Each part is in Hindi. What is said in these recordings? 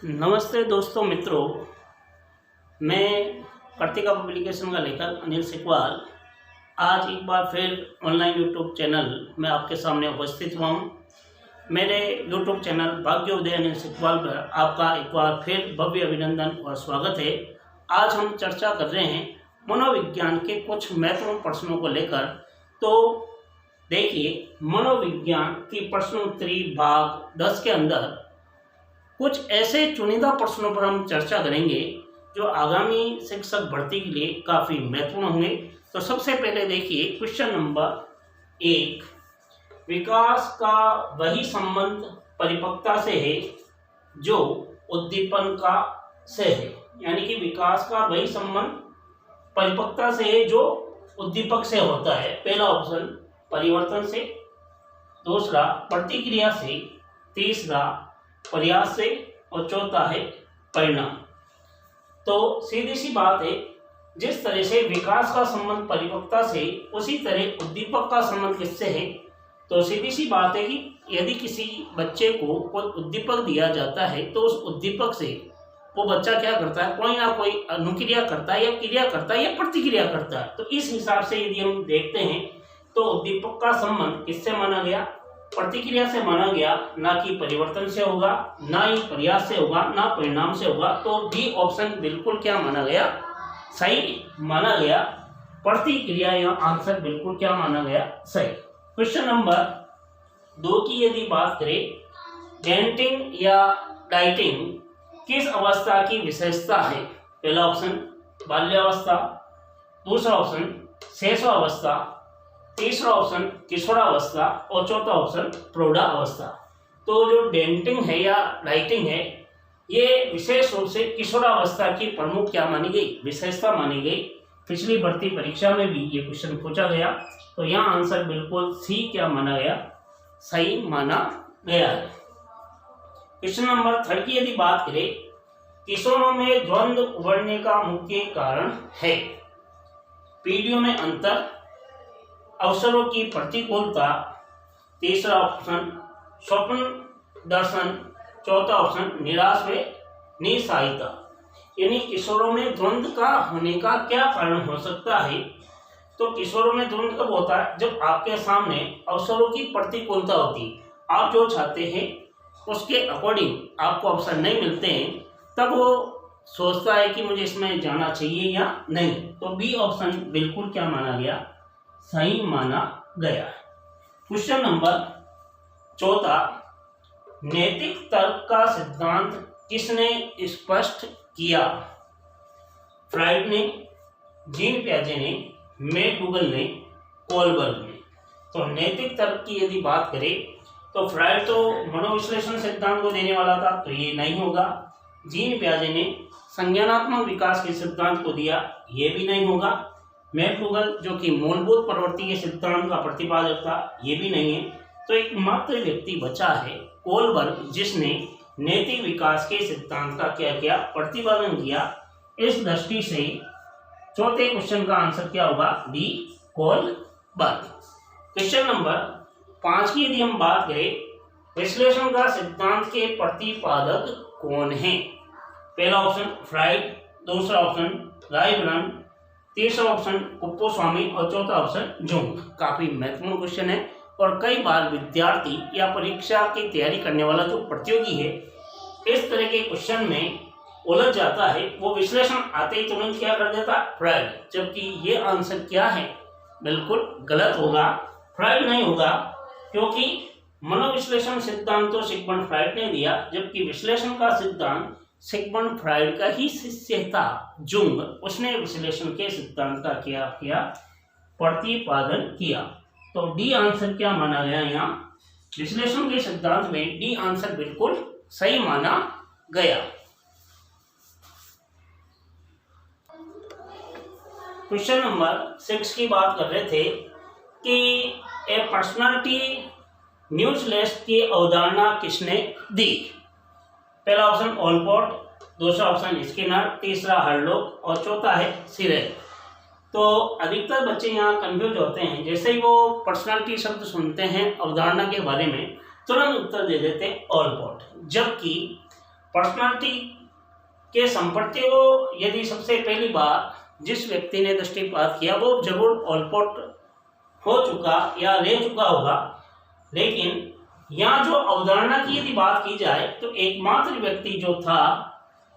नमस्ते दोस्तों मित्रों, मैं कार्तिका पब्लिकेशन का लेखक अनिल सिकवाल आज एक बार फिर ऑनलाइन यूट्यूब चैनल में आपके सामने उपस्थित हुआ हूँ। मेरे यूट्यूब चैनल भाग्योदय अनिल सिकवाल पर आपका एक बार फिर भव्य अभिनंदन और स्वागत है। आज हम चर्चा कर रहे हैं मनोविज्ञान के कुछ महत्वपूर्ण प्रश्नों को लेकर। तो देखिए, मनोविज्ञान की प्रश्नोत्तरी भाग 10 के अंदर कुछ ऐसे चुनिंदा प्रश्नों पर हम चर्चा करेंगे जो आगामी शिक्षक भर्ती के लिए काफ़ी महत्वपूर्ण होंगे। तो सबसे पहले देखिए क्वेश्चन नंबर 1, विकास का वही संबंध परिपक्वता से है जो उद्दीपन का से है। यानी कि विकास का वही संबंध परिपक्वता से है जो उद्दीपक से होता है। पहला ऑप्शन परिवर्तन से, दूसरा प्रतिक्रिया से, तीसरा प्रयास से और चौथा है परिणाम। तो सीधी सी बात है, जिस तरह से विकास का संबंध परिपक्वता से, उसी तरह उद्दीपक का संबंध किससे है। तो सीधी सी बात है कि यदि किसी बच्चे को कोई उद्दीपक दिया जाता है तो उस उद्दीपक से वो बच्चा क्या करता है, कोई ना कोई अनुक्रिया करता है या क्रिया करता है या प्रतिक्रिया करता है। तो इस हिसाब से यदि हम देखते हैं तो उद्दीपक का संबंध किससे माना गया, प्रतिक्रिया से माना गया, ना कि परिवर्तन से होगा, ना ही प्रयास से होगा, ना परिणाम से होगा। तो डी ऑप्शन बिल्कुल क्या माना गया, सही माना गया। प्रतिक्रिया या आंसर बिल्कुल क्या माना गया, सही। क्वेश्चन नंबर 2 की यदि बात करें, डेंटिंग या डाइटिंग किस अवस्था की विशेषता है। पहला ऑप्शन बाल्यावस्था, दूसरा ऑप्शन शैशवावस्था, तीसरा ऑप्शन किशोरावस्था और चौथा ऑप्शन प्रौढ़ावस्था। तो जो डेंटिंग है या डाइटिंग है, ये विशेष रूप से किशोरावस्था की प्रमुख क्या मानी गई, विशेषता मानी गई। पिछली भर्ती परीक्षा में भी ये क्वेश्चन पूछा गया। तो यहाँ आंसर बिल्कुल सी क्या माना गया, सही माना गया है। क्वेश्चन नंबर 3 की यदि बात करें, किशोरों में द्वंद्व उभरने का मुख्य कारण है। पीढ़ियों में अंतर, अवसरों की प्रतिकूलता, तीसरा ऑप्शन स्वप्न दर्शन, चौथा ऑप्शन निराश व निस्सहायता। यानी किशोरों में द्वंद्व का होने का क्या कारण हो सकता है। तो किशोरों में द्वंद्व कब होता है, जब आपके सामने अवसरों की प्रतिकूलता होती है। आप जो चाहते हैं उसके अकॉर्डिंग आपको अवसर नहीं मिलते हैं, तब वो सोचता है कि मुझे इसमें जाना चाहिए या नहीं। तो बी ऑप्शन बिल्कुल क्या माना गया, सही माना गया। क्वेश्चन नंबर 14, नैतिक तर्क का सिद्धांत किसने स्पष्ट किया। फ्राइड ने, जीन पियाजे ने, मैकडूगल ने, कोलबर्ग ने। तो नैतिक तर्क की यदि बात करें तो फ्राइड तो मनोविश्लेषण सिद्धांत को देने वाला था, तो ये नहीं होगा। जीन पियाजे ने संज्ञानात्मक विकास के सिद्धांत को दिया, ये भी नहीं होगा। मैकडूगल जो कि मूलभूत प्रवृत्ति के सिद्धांत का प्रतिपादक था, ये भी नहीं है। तो एकमात्र व्यक्ति बचा है कोलबर्ग, जिसने नैतिक विकास के सिद्धांत का क्या किया, प्रतिपादन किया। इस दृष्टि से चौथे क्वेश्चन का आंसर क्या होगा, डी कोलबर्ग। क्वेश्चन नंबर 5 की यदि हम बात करें, विश्लेषण का सिद्धांत के प्रतिपादक कौन है। पहला ऑप्शन फ्राइड, दूसरा ऑप्शन रायबर्न, तीसरा ऑप्शन कुप्पोस्वामी और चौथा ऑप्शन जुंग। काफी महत्वपूर्ण क्वेश्चन है और कई बार विद्यार्थी या परीक्षा की तैयारी करने वाला जो प्रतियोगी है, इस तरह के क्वेश्चन में उलझ जाता है। वो विश्लेषण आते ही तुरंत क्या कर देता है, फ्राइड। जबकि ये आंसर क्या है, बिल्कुल गलत होगा, फ्राइड नहीं होगा। क्योंकि मनोविश्लेषण सिद्धांत तो सिगमंड फ्राइड ने दिया, जबकि विश्लेषण का सिद्धांत सिगमंड फ्राइड का ही शिष्य था जुंग, उसने विश्लेषण के सिद्धांत का क्या किया, प्रतिपादन किया। तो डी आंसर क्या माना गया, यहाँ विश्लेषण के सिद्धांत में डी आंसर बिल्कुल सही माना गया। क्वेश्चन नंबर 6 की बात कर रहे थे कि ए पर्सनालिटी न्यूक्लियस की अवधारणा किसने दी। पहला ऑप्शन ओलपोर्ट, दूसरा ऑप्शन स्किनर, तीसरा हर्लोक और चौथा है सिरेल। तो अधिकतर बच्चे यहाँ कंफ्यूज होते हैं, जैसे ही वो पर्सनालिटी शब्द सुनते हैं अवधारणा के बारे में तुरंत उत्तर दे देते हैं ओलपोर्ट। जबकि पर्सनालिटी के संपत्ति को यदि सबसे पहली बार जिस व्यक्ति ने दृष्टिपात किया वो जरूर ऑलपोट हो चुका या ले चुका होगा, लेकिन यहाँ जो अवधारणा की यदि बात की जाए तो एकमात्र व्यक्ति जो था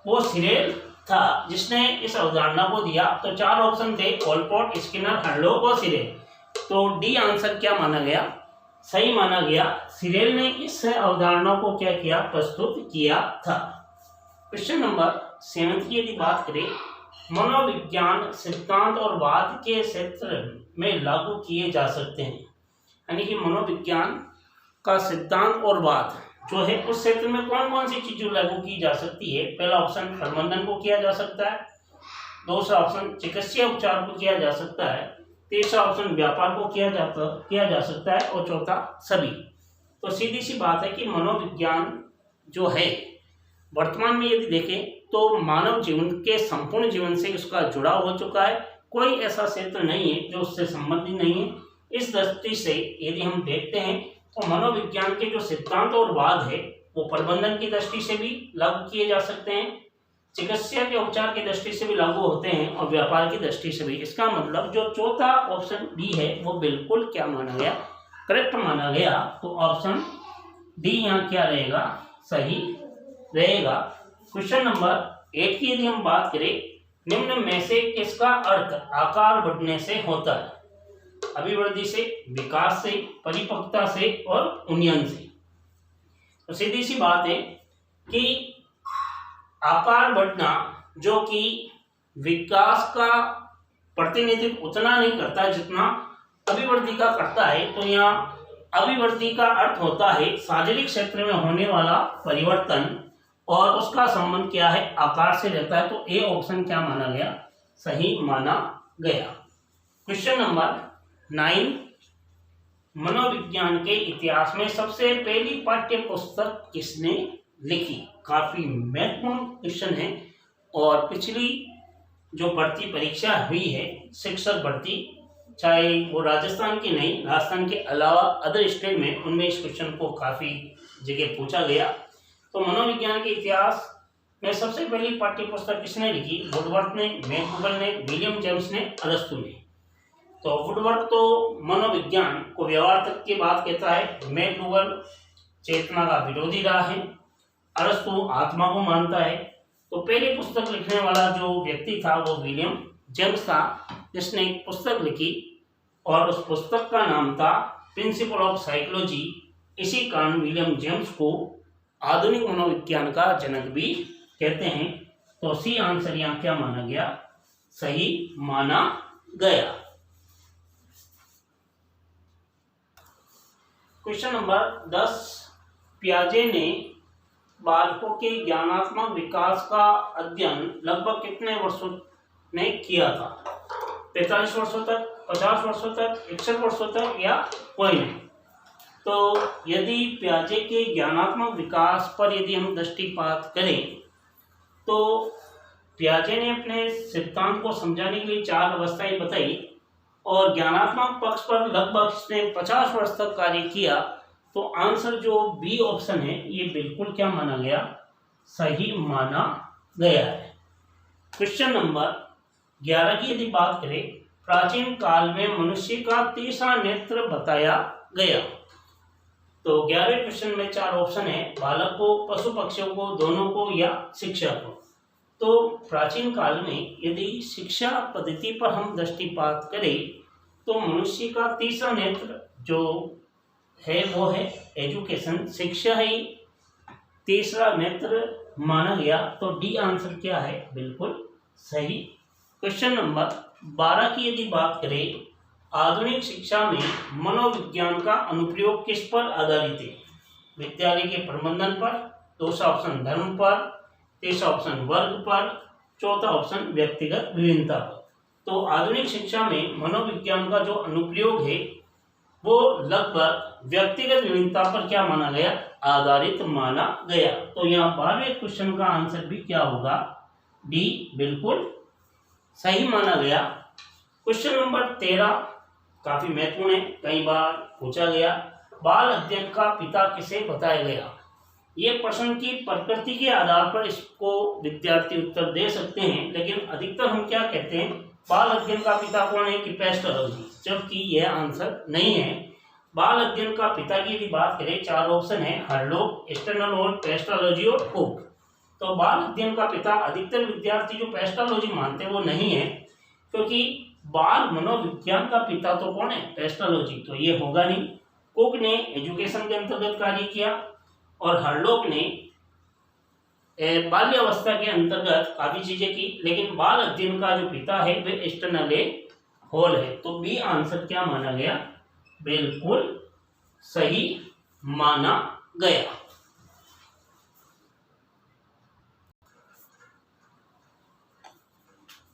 वो सिरेल था जिसने इस अवधारणा को दिया। तो 4 ऑप्शन थे, ऑलपोट, स्किनर, हर्लोग और सिरेल। तो डी आंसर क्या माना गया, सही माना गया। सिरेल ने इस अवधारणा को क्या किया, प्रस्तुत किया था। क्वेश्चन नंबर 7 की यदि बात करें, मनोविज्ञान सिद्धांत और वाद के क्षेत्र में लागू किए जा सकते हैं, यानी कि मनोविज्ञान का सिद्धांत और वाद जो है उस क्षेत्र में कौन कौन सी चीजें लागू की जा सकती है। पहला ऑप्शन प्रबंधन को किया जा सकता है, दूसरा ऑप्शन चिकित्सीय उपचार को किया जा सकता है, तीसरा ऑप्शन व्यापार को किया जा सकता है और चौथा सभी। तो सीधी सी बात है कि मनोविज्ञान जो है वर्तमान में यदि देखें तो मानव जीवन के संपूर्ण जीवन से उसका जुड़ाव हो चुका है, कोई ऐसा क्षेत्र नहीं है जो उससे संबंधित नहीं है। इस दृष्टि से यदि हम देखते हैं तो मनोविज्ञान के जो सिद्धांत और वाद है वो प्रबंधन की दृष्टि से भी लागू किए जा सकते हैं, चिकित्सा के उपचार की दृष्टि से भी लागू होते हैं और व्यापार की दृष्टि से भी। इसका मतलब जो चौथा ऑप्शन डी है वो बिल्कुल क्या माना गया, करेक्ट माना गया। तो ऑप्शन डी यहाँ क्या रहेगा, सही रहेगा। क्वेश्चन नंबर 8 की यदि हम बात करें, निम्न में से किसका अर्थ आकार बढ़ने से होता है, अभिवृद्धि से, विकास से, परिपक्वता से और उन्नयन से। तो सीधी सी बात है कि आकार बढ़ना जो कि विकास का प्रतिनिधित्व उतना नहीं करता जितना अभिवृद्धि का करता है। तो यहाँ अभिवृद्धि का अर्थ होता है शारीरिक क्षेत्र में होने वाला परिवर्तन और उसका संबंध क्या है, आकार से रहता है। तो ए ऑप्शन क्या माना गया, सही माना गया। क्वेश्चन नंबर 9, मनोविज्ञान के इतिहास में सबसे पहली पाठ्य पुस्तक किसने लिखी। काफी महत्वपूर्ण क्वेश्चन है और पिछली जो भर्ती परीक्षा हुई है शिक्षक भर्ती, चाहे वो राजस्थान की नहीं, राजस्थान के अलावा अदर स्टेट में, उनमें इस क्वेश्चन को काफी जगह पूछा गया। तो मनोविज्ञान के इतिहास में सबसे पहली पाठ्य पुस्तक किसने लिखी, वुडवर्थ ने, मैकगूगल ने, विलियम जेम्स ने, अरस्तु ने। तो वुडवर्थ तो मनोविज्ञान को व्यवहार तक की बात कहता है, मैकगूगल चेतना का विरोधी रहा है, अरस्तु आत्मा को मानता है। तो पहली पुस्तक लिखने वाला जो व्यक्ति था वो विलियम जेम्स था, जिसने एक पुस्तक लिखी और उस पुस्तक का नाम था प्रिंसिपल ऑफ साइकोलॉजी। इसी कारण विलियम जेम्स को आधुनिक मनोविज्ञान का जनक भी कहते हैं। तो सी आंसर यहाँ क्या माना गया, सही माना गया। क्वेश्चन नंबर 10, पियाजे ने बालकों के ज्ञानात्मक विकास का अध्ययन लगभग कितने वर्षों में किया था, 45 वर्षों तक, 50 वर्षों तक, 61 वर्षों तक या कोई नहीं। तो यदि पियाजे के ज्ञानात्मक विकास पर यदि हम दृष्टिपात करें तो पियाजे ने अपने सिद्धांत को समझाने के लिए 4 अवस्थाएं बताई और ज्ञानात्मक पक्ष पर लगभग इसने 50 वर्ष तक कार्य किया। तो आंसर जो बी ऑप्शन है ये बिल्कुल क्या माना गया, सही माना गया है। क्वेश्चन नंबर 11 की यदि बात करें, प्राचीन काल में मनुष्य का तीसरा नेत्र बताया गया। तो 11वें क्वेश्चन में 4 ऑप्शन है, बालक को, पशु पक्षियों को, दोनों को या शिक्षा को। तो प्राचीन काल में यदि शिक्षा पद्धति पर हम दृष्टिपात करें तो मनुष्य का तीसरा नेत्र जो है वो है एजुकेशन, शिक्षा ही तीसरा नेत्र माना गया। तो डी आंसर क्या है, बिल्कुल सही। क्वेश्चन नंबर 12 की यदि बात करें, आधुनिक शिक्षा में मनोविज्ञान का अनुप्रयोग किस पर आधारित है, विद्यालय के प्रबंधन पर, दूसरा ऑप्शन धर्म पर, तीसरा ऑप्शन वर्ग पर, चौथा ऑप्शन व्यक्तिगत विभिन्नता पर। तो आधुनिक शिक्षा में मनोविज्ञान का जो अनुप्रयोग है वो लगभग व्यक्तिगत विभिन्नता पर क्या माना गया, आधारित माना गया। तो यहाँ 12वें क्वेश्चन का आंसर भी क्या होगा, डी बिल्कुल सही माना गया। क्वेश्चन नंबर 13 काफी महत्वपूर्ण है, कई बार पूछा गया, बाल अध्ययन का पिता किसे बताया गया। ये प्रश्न की प्रकृति के आधार पर इसको विद्यार्थी उत्तर दे सकते हैं, लेकिन अधिकतर हम क्या कहते हैं, बाल अध्ययन का पिता कौन है कि पेस्टोलॉजी, जबकि यह आंसर नहीं है। बाल अध्ययन का पिता की यदि बात करें, 4 ऑप्शन है, हर्लोग, स्टेनरहोल्ड, पेस्टोलॉजी और हुक। तो बाल अध्ययन का पिता अधिकतर विद्यार्थी जो पेस्टोलॉजी मानते हैं वो नहीं है, क्योंकि बाल मनोविज्ञान का पिता तो कौन है, पेस्टोलॉजी, तो ये होगा नहीं। कुक ने एजुकेशन के अंतर्गत कार्य किया और हर्लोग ने बाल्यावस्था के अंतर्गत काफी चीजें की, लेकिन बाल अध्ययन का जो पिता है वे स्टेनरहोल्ड है। तो बी आंसर क्या माना गया, बिल्कुल सही माना गया।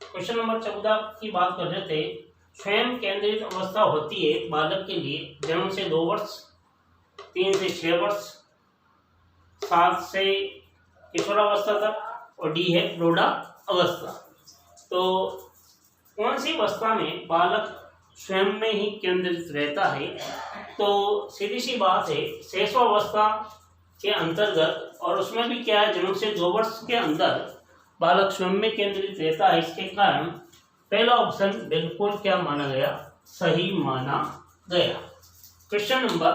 क्वेश्चन नंबर 14 की बात कर रहे थे। स्वयं केंद्रित अवस्था होती है बालक के लिए जन्म से 2 वर्ष, 3 से 6 वर्ष, 7 से किशोरावस्था तक, और डी है प्रौढ़ा अवस्था। तो कौन सी अवस्था में बालक स्वयं में ही केंद्रित रहता है, तो सीधी सी बात है, शैशवावस्था के अंतर्गत, और उसमें भी क्या है, जन्म से 2 वर्ष के अंदर बालक स्वयं में केंद्रित रहता है। इसके कारण पहला ऑप्शन बिल्कुल क्या माना गया, सही माना गया। क्वेश्चन नंबर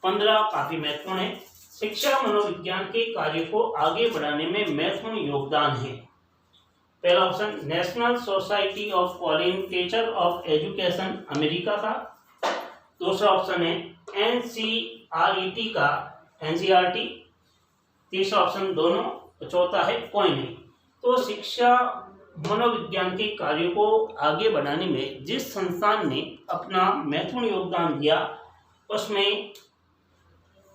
15 काफी महत्वपूर्ण है। शिक्षा मनोविज्ञान के कार्य को आगे बढ़ाने में महत्वपूर्ण योगदान है। पहला option national society of foreign teacher of education America का, दूसरा ऑप्शन है एनसीईआरटी का, एनसीईआरटी, तीसरा ऑप्शन दोनों, चौथा है कोई नहीं। तो शिक्षा मनोविज्ञान के कार्यों को आगे बढ़ाने में जिस संस्थान ने अपना महत्वपूर्ण योगदान दिया, उसमें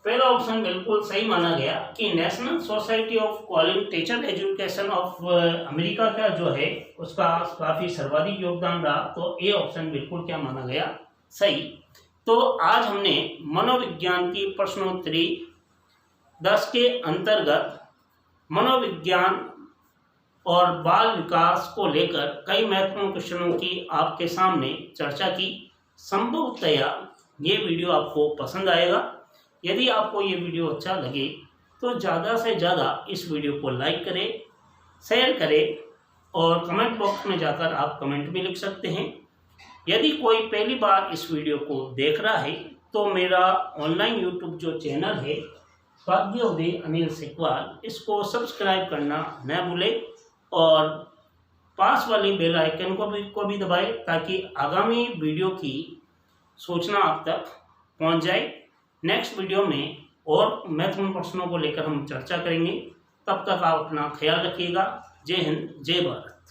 पहला ऑप्शन बिल्कुल सही माना गया कि national society of foreign teacher education of America का जो है उसका काफी सर्वाधिक योगदान रहा। तो ए ऑप्शन बिल्कुल क्या माना गया, सही। तो आज हमने मनोविज्ञान की प्रश्नोत्तरी 10 के अंतर्गत मनोविज्ञान और बाल विकास को लेकर कई महत्वपूर्ण क्वेश्चनों की आपके सामने चर्चा की। संभवतया ये वीडियो आपको पसंद आएगा। यदि आपको ये वीडियो अच्छा लगे तो ज़्यादा से ज़्यादा इस वीडियो को लाइक करें, शेयर करें, और कमेंट बॉक्स में जाकर आप कमेंट भी लिख सकते हैं। यदि कोई पहली बार इस वीडियो को देख रहा है तो मेरा ऑनलाइन यूट्यूब जो चैनल है स्वाध्यायोदय अनिल सेकवाल, इसको सब्सक्राइब करना न भूलें और पास वाली बेल आइकन को भी दबाएं, ताकि आगामी वीडियो की सूचना आप तक पहुंच जाए। नेक्स्ट वीडियो में और महत्वपूर्ण प्रश्नों को लेकर हम चर्चा करेंगे। तब तक आप अपना ख्याल रखिएगा। जय हिंद, जय भारत।